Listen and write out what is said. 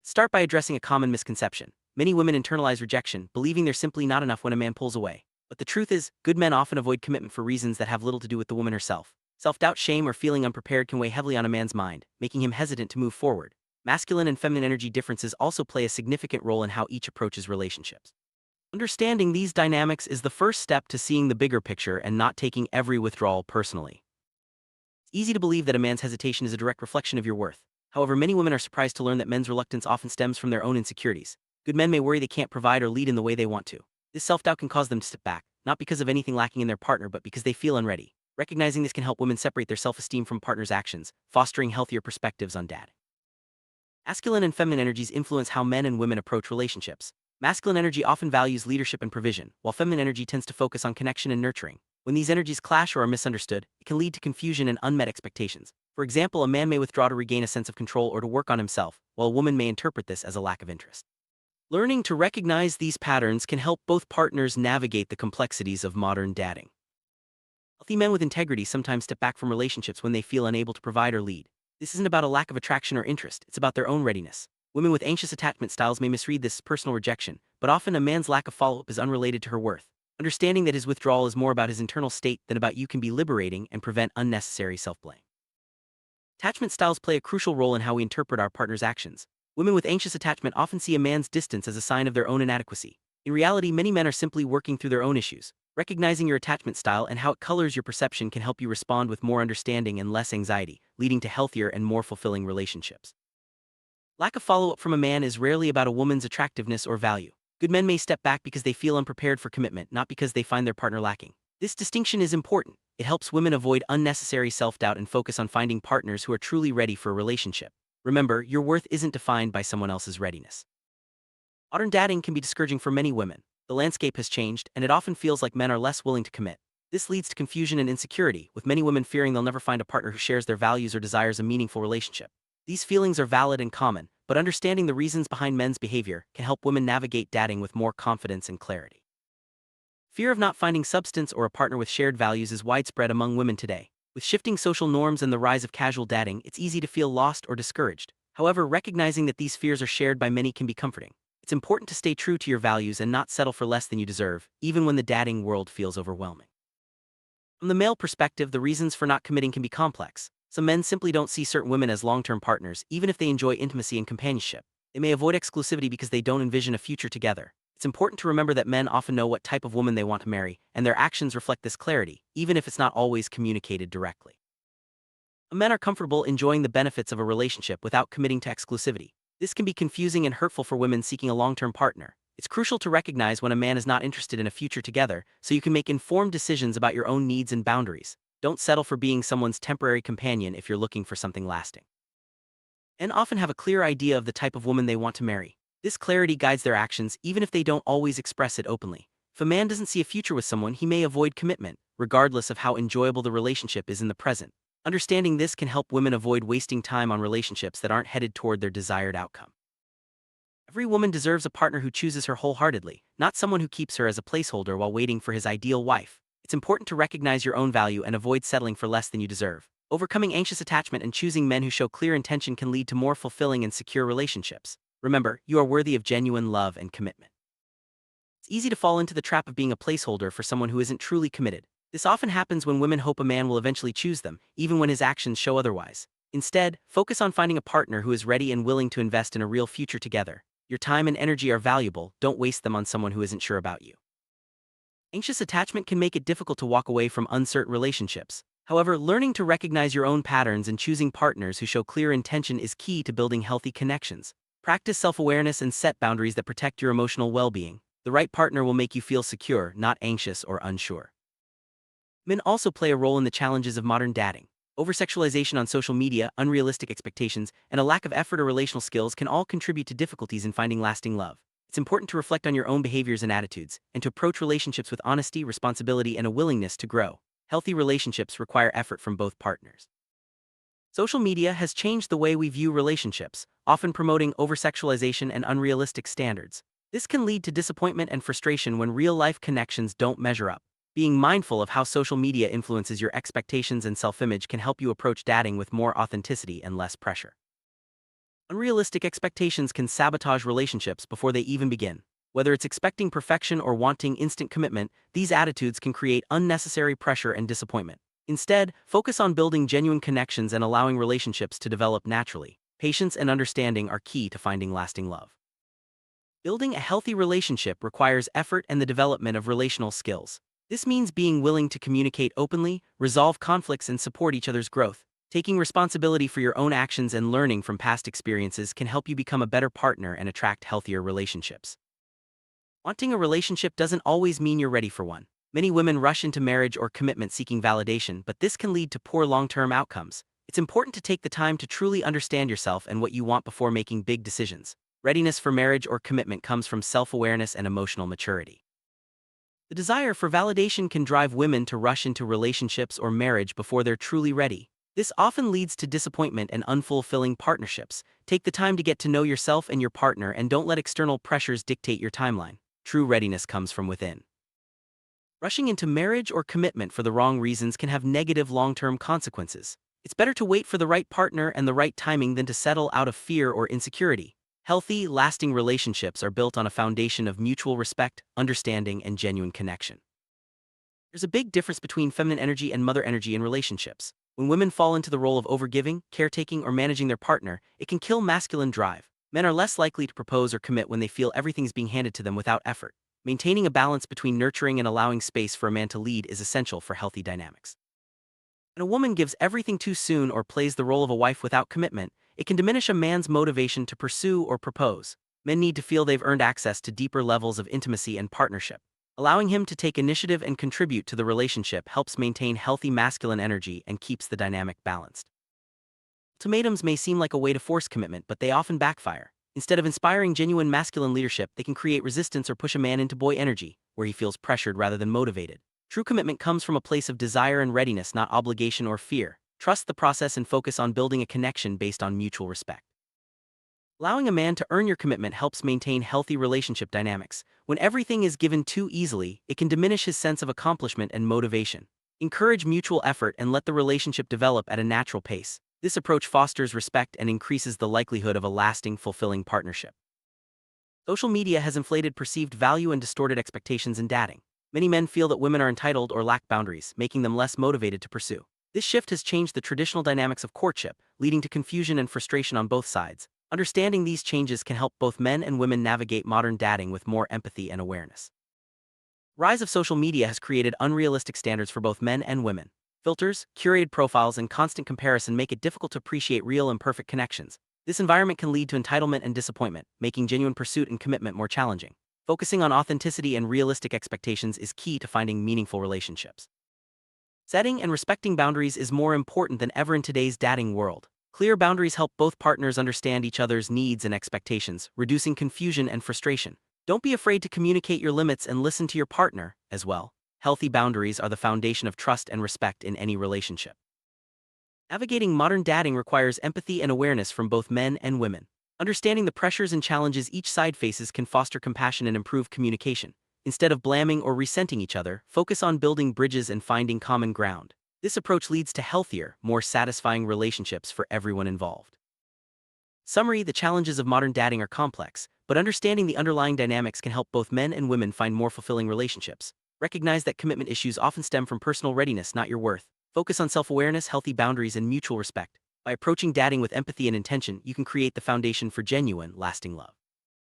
Start by addressing a common misconception. Many women internalize rejection, believing they're simply not enough when a man pulls away. But the truth is, good men often avoid commitment for reasons that have little to do with the woman herself. Self-doubt, shame, or feeling unprepared can weigh heavily on a man's mind, making him hesitant to move forward. Masculine and feminine energy differences also play a significant role in how each approaches relationships. Understanding these dynamics is the first step to seeing the bigger picture and not taking every withdrawal personally. It's easy to believe that a man's hesitation is a direct reflection of your worth. However, many women are surprised to learn that men's reluctance often stems from their own insecurities. Good men may worry they can't provide or lead in the way they want to. This self-doubt can cause them to step back, not because of anything lacking in their partner but because they feel unready. Recognizing this can help women separate their self-esteem from partners' actions, fostering healthier perspectives on dad. Masculine and feminine energies influence how men and women approach relationships. Masculine energy often values leadership and provision, while feminine energy tends to focus on connection and nurturing. When these energies clash or are misunderstood, it can lead to confusion and unmet expectations. For example, a man may withdraw to regain a sense of control or to work on himself, while a woman may interpret this as a lack of interest. Learning to recognize these patterns can help both partners navigate the complexities of modern dating. Healthy men with integrity sometimes step back from relationships when they feel unable to provide or lead. This isn't about a lack of attraction or interest, it's about their own readiness. Women with anxious attachment styles may misread this as personal rejection, but often a man's lack of follow-up is unrelated to her worth. Understanding that his withdrawal is more about his internal state than about you can be liberating and prevent unnecessary self-blame. Attachment styles play a crucial role in how we interpret our partner's actions. Women with anxious attachment often see a man's distance as a sign of their own inadequacy. In reality, many men are simply working through their own issues. Recognizing your attachment style and how it colors your perception can help you respond with more understanding and less anxiety, leading to healthier and more fulfilling relationships. Lack of follow-up from a man is rarely about a woman's attractiveness or value. Good men may step back because they feel unprepared for commitment, not because they find their partner lacking. This distinction is important. It helps women avoid unnecessary self-doubt and focus on finding partners who are truly ready for a relationship. Remember, your worth isn't defined by someone else's readiness. Modern dating can be discouraging for many women. The landscape has changed, and it often feels like men are less willing to commit. This leads to confusion and insecurity, with many women fearing they'll never find a partner who shares their values or desires a meaningful relationship. These feelings are valid and common, but understanding the reasons behind men's behavior can help women navigate dating with more confidence and clarity. Fear of not finding substance or a partner with shared values is widespread among women today. With shifting social norms and the rise of casual dating, it's easy to feel lost or discouraged. However, recognizing that these fears are shared by many can be comforting. It's important to stay true to your values and not settle for less than you deserve, even when the dating world feels overwhelming. From the male perspective, the reasons for not committing can be complex. Some men simply don't see certain women as long-term partners, even if they enjoy intimacy and companionship. They may avoid exclusivity because they don't envision a future together. It's important to remember that men often know what type of woman they want to marry, and their actions reflect this clarity, even if it's not always communicated directly. Men are comfortable enjoying the benefits of a relationship without committing to exclusivity. This can be confusing and hurtful for women seeking a long-term partner. It's crucial to recognize when a man is not interested in a future together, so you can make informed decisions about your own needs and boundaries. Don't settle for being someone's temporary companion if you're looking for something lasting. Men often have a clear idea of the type of woman they want to marry. This clarity guides their actions even if they don't always express it openly. If a man doesn't see a future with someone, he may avoid commitment, regardless of how enjoyable the relationship is in the present. Understanding this can help women avoid wasting time on relationships that aren't headed toward their desired outcome. Every woman deserves a partner who chooses her wholeheartedly, not someone who keeps her as a placeholder while waiting for his ideal wife. It's important to recognize your own value and avoid settling for less than you deserve. Overcoming anxious attachment and choosing men who show clear intention can lead to more fulfilling and secure relationships. Remember, you are worthy of genuine love and commitment. It's easy to fall into the trap of being a placeholder for someone who isn't truly committed. This often happens when women hope a man will eventually choose them, even when his actions show otherwise. Instead, focus on finding a partner who is ready and willing to invest in a real future together. Your time and energy are valuable, don't waste them on someone who isn't sure about you. Anxious attachment can make it difficult to walk away from uncertain relationships. However, learning to recognize your own patterns and choosing partners who show clear intention is key to building healthy connections. Practice self-awareness and set boundaries that protect your emotional well-being. The right partner will make you feel secure, not anxious or unsure. Men also play a role in the challenges of modern dating. Oversexualization on social media, unrealistic expectations, and a lack of effort or relational skills can all contribute to difficulties in finding lasting love. It's important to reflect on your own behaviors and attitudes, and to approach relationships with honesty, responsibility, and a willingness to grow. Healthy relationships require effort from both partners. Social media has changed the way we view relationships, often promoting oversexualization and unrealistic standards. This can lead to disappointment and frustration when real-life connections don't measure up. Being mindful of how social media influences your expectations and self-image can help you approach dating with more authenticity and less pressure. Unrealistic expectations can sabotage relationships before they even begin. Whether it's expecting perfection or wanting instant commitment, these attitudes can create unnecessary pressure and disappointment. Instead, focus on building genuine connections and allowing relationships to develop naturally. Patience and understanding are key to finding lasting love. Building a healthy relationship requires effort and the development of relational skills. This means being willing to communicate openly, resolve conflicts, and support each other's growth. Taking responsibility for your own actions and learning from past experiences can help you become a better partner and attract healthier relationships. Wanting a relationship doesn't always mean you're ready for one. Many women rush into marriage or commitment seeking validation, but this can lead to poor long-term outcomes. It's important to take the time to truly understand yourself and what you want before making big decisions. Readiness for marriage or commitment comes from self-awareness and emotional maturity. The desire for validation can drive women to rush into relationships or marriage before they're truly ready. This often leads to disappointment and unfulfilling partnerships. Take the time to get to know yourself and your partner and don't let external pressures dictate your timeline. True readiness comes from within. Rushing into marriage or commitment for the wrong reasons can have negative long-term consequences. It's better to wait for the right partner and the right timing than to settle out of fear or insecurity. Healthy, lasting relationships are built on a foundation of mutual respect, understanding, and genuine connection. There's a big difference between feminine energy and mother energy in relationships. When women fall into the role of overgiving, caretaking, or managing their partner, it can kill masculine drive. Men are less likely to propose or commit when they feel everything's being handed to them without effort. Maintaining a balance between nurturing and allowing space for a man to lead is essential for healthy dynamics. When a woman gives everything too soon or plays the role of a wife without commitment, it can diminish a man's motivation to pursue or propose. Men need to feel they've earned access to deeper levels of intimacy and partnership. Allowing him to take initiative and contribute to the relationship helps maintain healthy masculine energy and keeps the dynamic balanced. Ultimatums may seem like a way to force commitment, but they often backfire. Instead of inspiring genuine masculine leadership, they can create resistance or push a man into boy energy, where he feels pressured rather than motivated. True commitment comes from a place of desire and readiness, not obligation or fear. Trust the process and focus on building a connection based on mutual respect. Allowing a man to earn your commitment helps maintain healthy relationship dynamics. When everything is given too easily, it can diminish his sense of accomplishment and motivation. Encourage mutual effort and let the relationship develop at a natural pace. This approach fosters respect and increases the likelihood of a lasting, fulfilling partnership. Social media has inflated perceived value and distorted expectations in dating. Many men feel that women are entitled or lack boundaries, making them less motivated to pursue. This shift has changed the traditional dynamics of courtship, leading to confusion and frustration on both sides. Understanding these changes can help both men and women navigate modern dating with more empathy and awareness. Rise of social media has created unrealistic standards for both men and women. Filters, curated profiles, and constant comparison make it difficult to appreciate real and perfect connections. This environment can lead to entitlement and disappointment, making genuine pursuit and commitment more challenging. Focusing on authenticity and realistic expectations is key to finding meaningful relationships. Setting and respecting boundaries is more important than ever in today's dating world. Clear boundaries help both partners understand each other's needs and expectations, reducing confusion and frustration. Don't be afraid to communicate your limits and listen to your partner as well. Healthy boundaries are the foundation of trust and respect in any relationship. Navigating modern dating requires empathy and awareness from both men and women. Understanding the pressures and challenges each side faces can foster compassion and improve communication. Instead of blaming or resenting each other, focus on building bridges and finding common ground. This approach leads to healthier, more satisfying relationships for everyone involved. Summary: the challenges of modern dating are complex, but understanding the underlying dynamics can help both men and women find more fulfilling relationships. Recognize that commitment issues often stem from personal readiness, not your worth. Focus on self-awareness, healthy boundaries, and mutual respect. By approaching dating with empathy and intention, you can create the foundation for genuine, lasting love.